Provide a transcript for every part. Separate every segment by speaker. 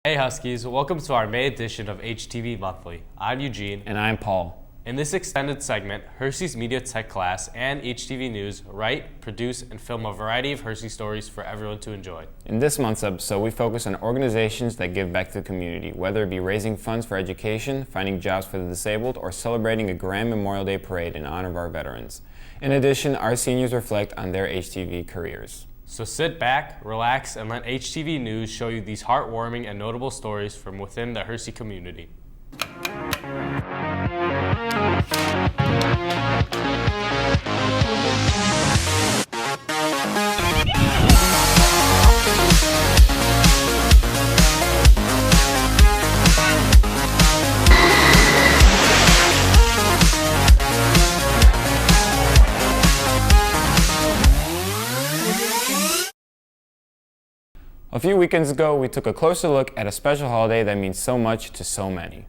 Speaker 1: Hey Huskies, welcome to our May edition of HTV Monthly. I'm Eugene.
Speaker 2: And I'm Paul.
Speaker 1: In this extended segment, Hersey's Media Tech class and HTV News write, produce, and film a variety of Hersey stories for everyone to enjoy.
Speaker 2: In this month's episode, we focus on organizations that give back to the community, whether it be raising funds for education, finding jobs for the disabled, or celebrating a grand Memorial Day parade in honor of our veterans. In addition, our seniors reflect on their HTV careers.
Speaker 1: So sit back, relax, and let HTV News show you these heartwarming and notable stories from within the Hersey community.
Speaker 2: A few weekends ago, we took a closer look at a special holiday that means so much to so many.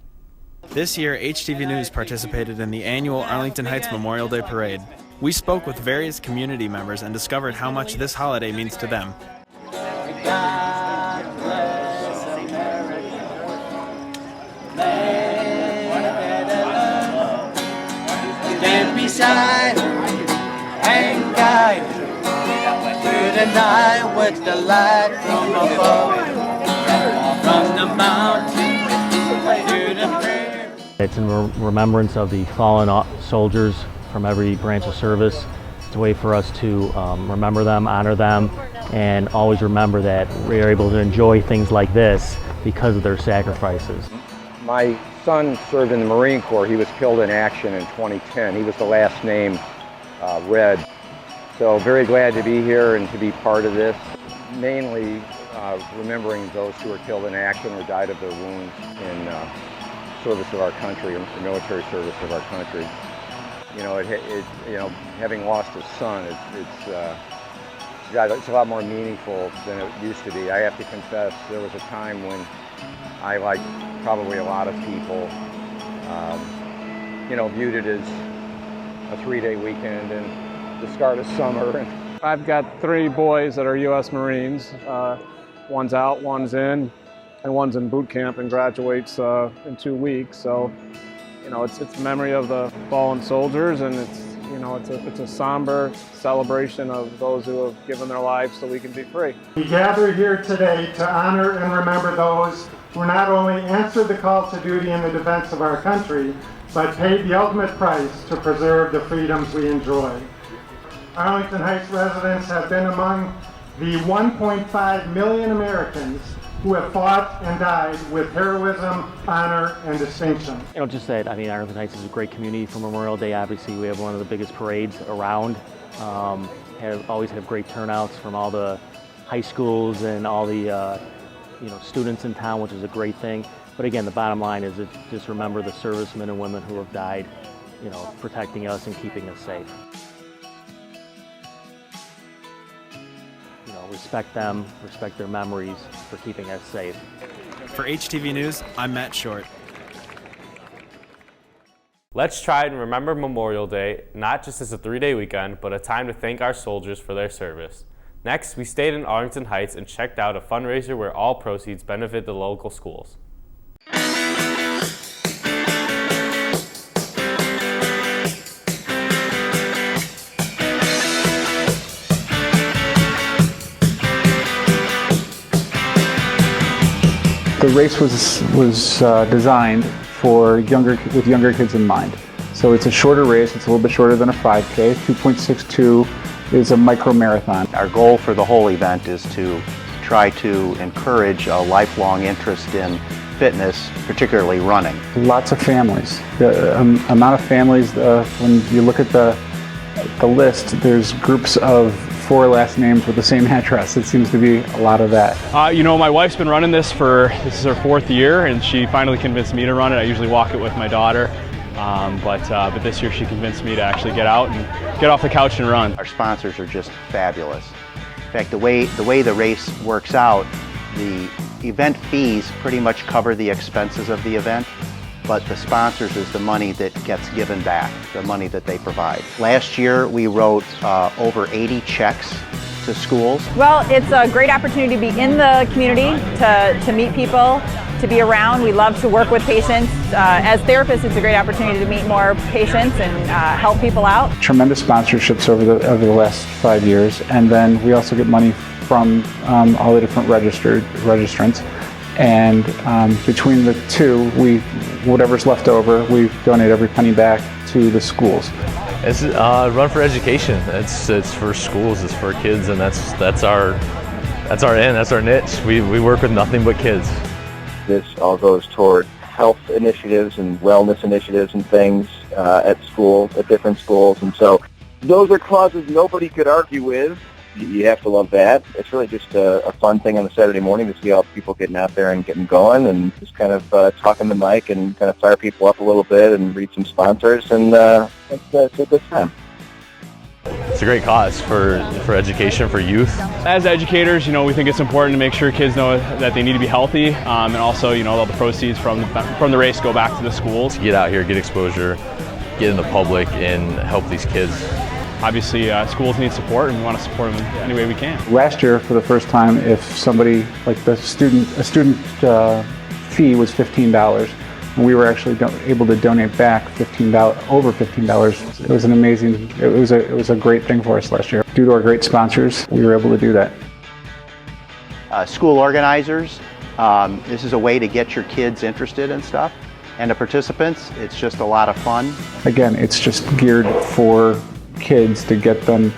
Speaker 3: This year, HTV News participated in the annual Arlington Heights Memorial Day Parade. We spoke with various community members and discovered how much this holiday means to them.
Speaker 4: God bless America. Stand beside and guide through the night with the light from above, from the mountain to the prayer.
Speaker 5: It's in remembrance of the fallen soldiers from every branch of service. It's a way for us to remember them, honor them, and always remember that we are able to enjoy things like this because of their sacrifices.
Speaker 6: My son served in the Marine Corps. He was killed in action in 2010. He was the last name read. So very glad to be here and to be part of this. Mainly remembering those who were killed in action or died of their wounds in service of our country, the military service of our country. You know, having lost a son, it's a lot more meaningful than it used to be. I have to confess, there was a time when I, like probably a lot of people, viewed it as a 3-day weekend and the start of summer.
Speaker 7: I've got 3 boys that are U.S. Marines. One's out, one's in, and one's in boot camp and graduates in 2 weeks. So, it's a memory of the fallen soldiers, and it's a somber celebration of those who have given their lives so we can be free.
Speaker 8: We gather here today to honor and remember those who not only answered the call to duty in the defense of our country, but paid the ultimate price to preserve the freedoms we enjoy. Arlington Heights residents have been among the 1.5 million Americans who have fought and died with heroism, honor, and distinction.
Speaker 5: Just that, Arlington Heights is a great community for Memorial Day. Obviously, we have one of the biggest parades around. Always have great turnouts from all the high schools and all the students in town, which is a great thing. But again, the bottom line is just remember the servicemen and women who have died, protecting us and keeping us safe. Respect them, respect their memories for keeping us safe.
Speaker 3: For HTV News, I'm Matt Short.
Speaker 1: Let's try and remember Memorial Day, not just as a 3-day weekend, but a time to thank our soldiers for their service. Next, we stayed in Arlington Heights and checked out a fundraiser where all proceeds benefit the local schools.
Speaker 9: The race was designed with younger kids in mind. So it's a shorter race. It's a little bit shorter than a 5K. 2.62 is a micro marathon.
Speaker 10: Our goal for the whole event is to try to encourage a lifelong interest in fitness, particularly running.
Speaker 9: Lots of families. The amount of families, when you look at the list, there's groups of 4 last names with the same address. It seems to be a lot of that.
Speaker 11: My wife's been running this is her 4th year, and she finally convinced me to run it. I usually walk it with my daughter, but this year she convinced me to actually get out and get off the couch and run.
Speaker 10: Our sponsors are just fabulous. In fact, the way the race works out, the event fees pretty much cover the expenses of the event, but the sponsors is the money that gets given back, the money that they provide. Last year we wrote over 80 checks to to schools?
Speaker 12: Well, it's a great opportunity to be in the community, to meet people, to be around. We love to work with patients. As therapists, it's a great opportunity to meet more patients and help people out.
Speaker 9: Tremendous sponsorships over the last 5 years, and then we also get money from all the different registrants. And between the two, whatever's left over, we donate every penny back to the schools.
Speaker 13: It's Run for Education. It's for schools, it's for kids, and that's our end, that's our niche. We work with nothing but kids.
Speaker 14: This all goes toward health initiatives and wellness initiatives and things at schools, at different schools, and so those are causes nobody could argue with. You have to love that. It's really just a fun thing on a Saturday morning to see all the people getting out there and getting going, and just kind of talking the mic and kind of fire people up a little bit and read some sponsors, and it's a good time.
Speaker 13: It's a great cause for education, for youth.
Speaker 11: As educators, we think it's important to make sure kids know that they need to be healthy, and also, all the proceeds from the race go back to the schools.
Speaker 13: Get out here, get exposure, get in the public, and help these kids.
Speaker 11: Obviously, schools need support, and we want to support them any way we can.
Speaker 9: Last year, for the first time, if somebody, like a student fee was $15, and we were actually able to donate back over $15. It was an amazing, it was a great thing for us last year. Due to our great sponsors, we were able to do that.
Speaker 10: School organizers, this is a way to get your kids interested in stuff. And the participants, it's just a lot of fun.
Speaker 9: Again, it's just geared for kids to get them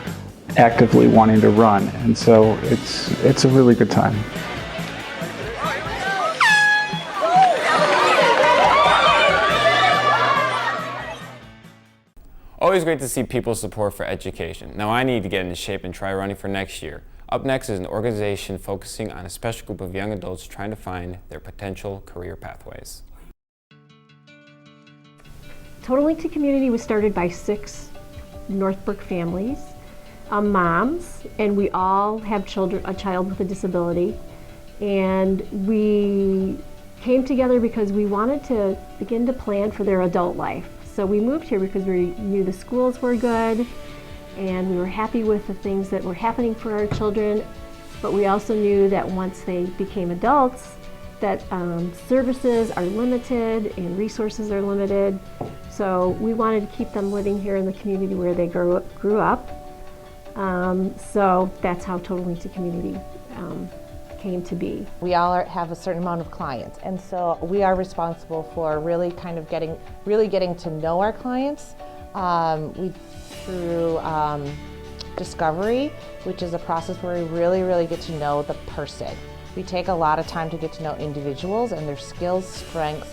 Speaker 9: actively wanting to run, and so it's a really good time.
Speaker 2: Always great to see people's support for education. Now I need to get into shape and try running for next year. Up next is an organization focusing on a special group of young adults trying to find their potential career pathways.
Speaker 15: Total Link to Community was started by 6 Northbrook families, moms, and we all have a child with a disability. And we came together because we wanted to begin to plan for their adult life. So we moved here because we knew the schools were good and we were happy with the things that were happening for our children, but we also knew that once they became adults, that services are limited and resources are limited. So we wanted to keep them living here in the community where they grew up. So that's how Total Link to Community came to be.
Speaker 16: We all have a certain amount of clients, and so we are responsible for really kind of getting to know our clients through discovery, which is a process where we really get to know the person. We take a lot of time to get to know individuals and their skills, strengths,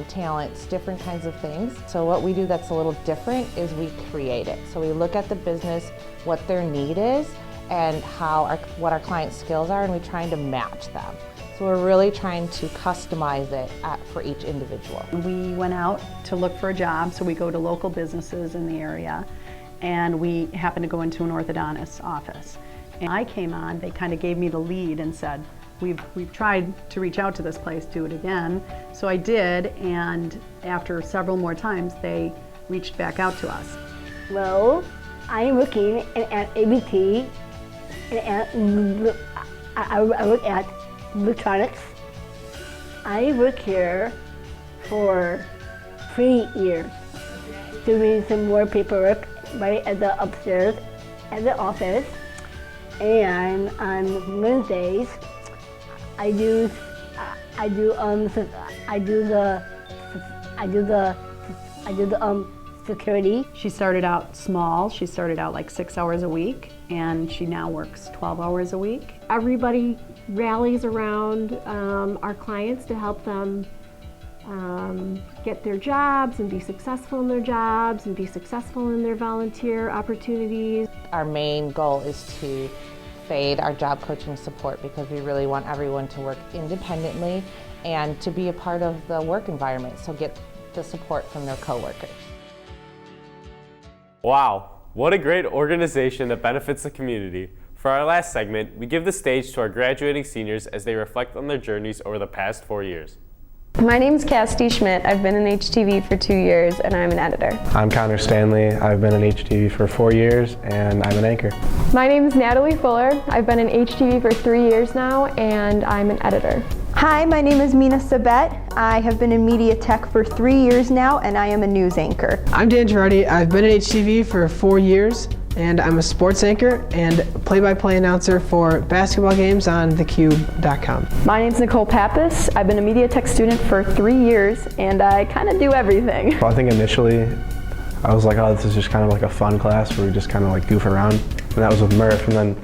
Speaker 16: talents, different kinds of things. So what we do that's a little different is we create it. So we look at the business, what their need is, and what our clients' skills are, and we're trying to match them. So we're really trying to customize it for each individual.
Speaker 17: We went out to look for a job, so we go to local businesses in the area, and we happened to go into an orthodontist's office. And I came on, they kind of gave me the lead and said, we've tried to reach out to this place, do it again. So I did, and after several more times, they reached back out to us.
Speaker 18: Well, I'm working at ABT, and I work at electronics. I work here for 3 years, doing some more paperwork right at the upstairs at the office. And on Wednesdays, I do the security.
Speaker 17: She started out small. She started out like 6 hours a week, and she now works 12 hours a week.
Speaker 15: Everybody rallies around our clients to help them get their jobs and be successful in their jobs and be successful in their volunteer opportunities.
Speaker 16: Our main goal is to fade our job coaching support because we really want everyone to work independently and to be a part of the work environment, so get the support from their coworkers.
Speaker 1: Wow, what a great organization that benefits the community. For our last segment, we give the stage to our graduating seniors as they reflect on their journeys over the past 4 years.
Speaker 19: My name's Cassidy Schmidt. I've been in HTV for 2 years and I'm an editor.
Speaker 20: I'm Connor Stanley. I've been in HTV for 4 years and I'm an anchor.
Speaker 21: My name is Natalie Fuller. I've been in HTV for 3 years now and I'm an editor.
Speaker 22: Hi, my name is Mina Sabet. I have been in media tech for 3 years now and I am a news anchor.
Speaker 23: I'm Dan Girardi. I've been in HTV for 4 years and I'm a sports anchor and play-by-play announcer for basketball games on thecube.com.
Speaker 21: My name's Nicole Pappas. I've been a media tech student for 3 years and I kind of do everything.
Speaker 20: Well, I think initially I was like, oh, this is just kind of like a fun class where we just kind of like goof around, and that was with Murph. And then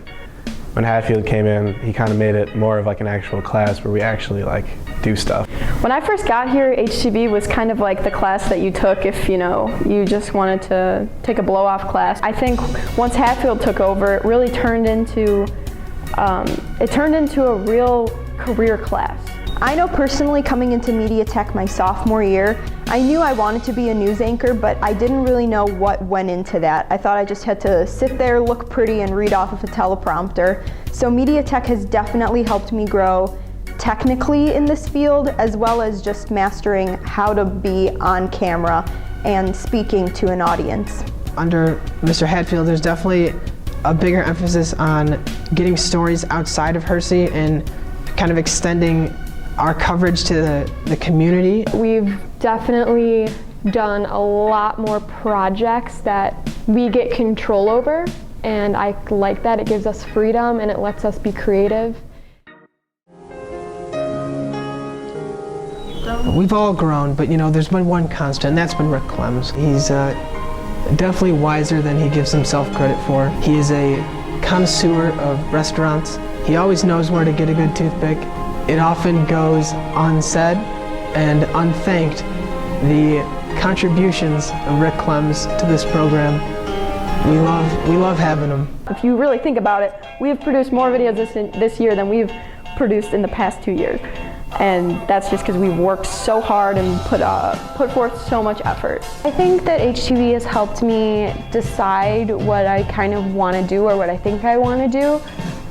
Speaker 20: when Hatfield came in, he kind of made it more of like an actual class where we actually like do stuff.
Speaker 21: When I first got here, HTV was kind of like the class that you took if you just wanted to take a blow-off class. I think once Hatfield took over, it really turned into a real career class.
Speaker 22: I know personally, coming into media tech my sophomore year, I knew I wanted to be a news anchor, but I didn't really know what went into that. I thought I just had to sit there, look pretty, and read off of a teleprompter. So media tech has definitely helped me grow technically in this field, as well as just mastering how to be on camera and speaking to an audience.
Speaker 23: Under Mr. Hatfield, there's definitely a bigger emphasis on getting stories outside of Hersey and kind of extending our coverage to the community.
Speaker 21: We've definitely done a lot more projects that we get control over, and I like that. It gives us freedom and it lets us be creative.
Speaker 23: We've all grown, but there's been one constant, and that's been Rick Clems. He's definitely wiser than he gives himself credit for. He is a connoisseur of restaurants. He always knows where to get a good toothpick. It often goes unsaid and unthanked, the contributions of Rick Clems to this program. We love having him.
Speaker 21: If you really think about it, we have produced more videos this year than we've produced in the past 2 years. And that's just because we've worked so hard and put forth so much effort.
Speaker 19: I think that HTV has helped me decide what I kind of want to do or what I think I want to do.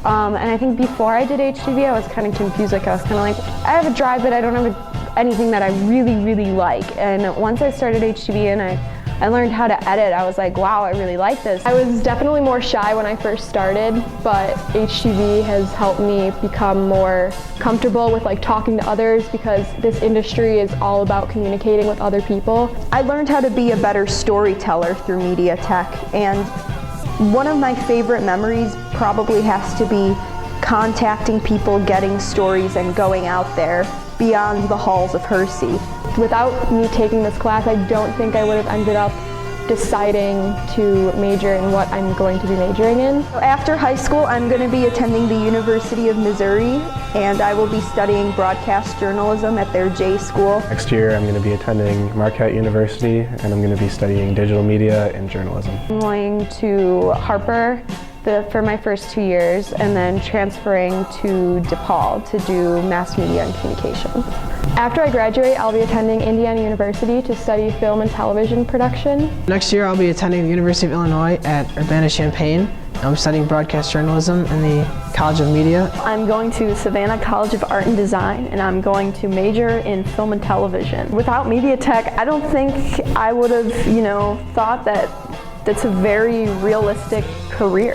Speaker 19: And I think before I did HTV, I was kind of confused. I was kind of like, I have a drive, but I don't have anything that I really, really like. And once I started HTV and I learned how to edit, I was like, wow, I really like this.
Speaker 21: I was definitely more shy when I first started, but HTV has helped me become more comfortable with talking to others, because this industry is all about communicating with other people.
Speaker 22: I learned how to be a better storyteller through media tech, and one of my favorite memories probably has to be contacting people, getting stories, and going out there beyond the halls of Hersey.
Speaker 21: Without me taking this class, I don't think I would have ended up deciding to major in what I'm going to be majoring in.
Speaker 22: After high school, I'm going to be attending the University of Missouri, and I will be studying broadcast journalism at their J School.
Speaker 20: Next year, I'm going to be attending Marquette University, and I'm going to be studying digital media and journalism.
Speaker 19: I'm going to Harper for my first 2 years, and then transferring to DePaul to do mass media and communications.
Speaker 21: After I graduate, I'll be attending Indiana University to study film and television production.
Speaker 23: Next year, I'll be attending the University of Illinois at Urbana-Champaign. I'm studying broadcast journalism in the College of Media.
Speaker 21: I'm going to Savannah College of Art and Design, and I'm going to major in film and television. Without media tech, I don't think I would have, thought that that's a very realistic career.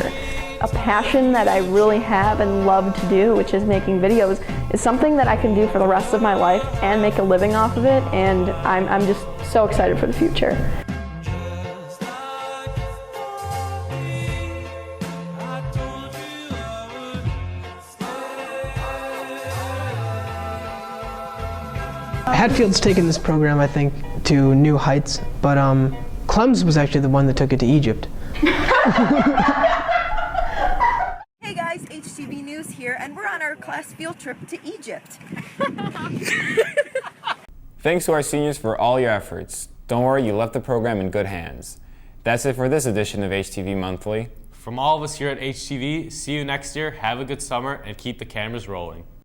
Speaker 21: A passion that I really have and love to do, which is making videos, is something that I can do for the rest of my life and make a living off of it, and I'm just so excited for the future.
Speaker 23: Hatfield's taken this program, I think, to new heights, but Clems was actually the one that took it to Egypt.
Speaker 24: Hey guys, HTV News here, and we're on our class field trip to Egypt.
Speaker 2: Thanks to our seniors for all your efforts. Don't worry, you left the program in good hands. That's it for this edition of HTV Monthly.
Speaker 1: From all of us here at HTV, see you next year, have a good summer, and keep the cameras rolling.